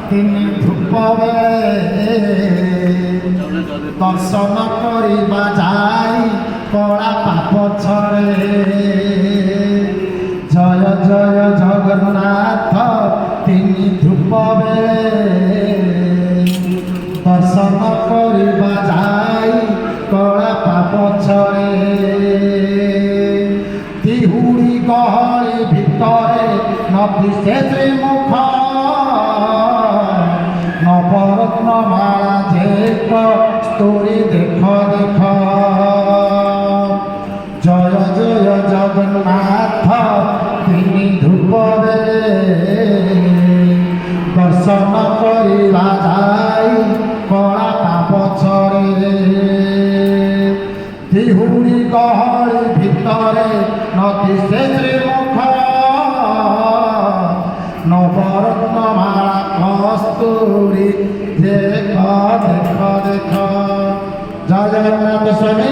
তিনি ধূপ বেলে দর্শন করিবা যাই কলা পাপ ছড়ে জয় জয় জগন্নাথ তিনি ধূপ বেলে দর্শন করিবা যাই কলা পাপ ছড়ে তিহুড়ি গহଳି ভিতরে নদী সে মুখ নবরত্ন মালা যে কস্তুরী দেখ দেখ জয় জয় জগন্নাথ তিনি ধূপ বেলে দর্শন করিবা যাই কলা পাপ ছড়ে তিহুড়ি গহଳି ভিতরে নদী সে মুখ নবরত্ন মালা কস্তুরী দেখ দেখ দেখ জয় জগন্নাথ স্বামী।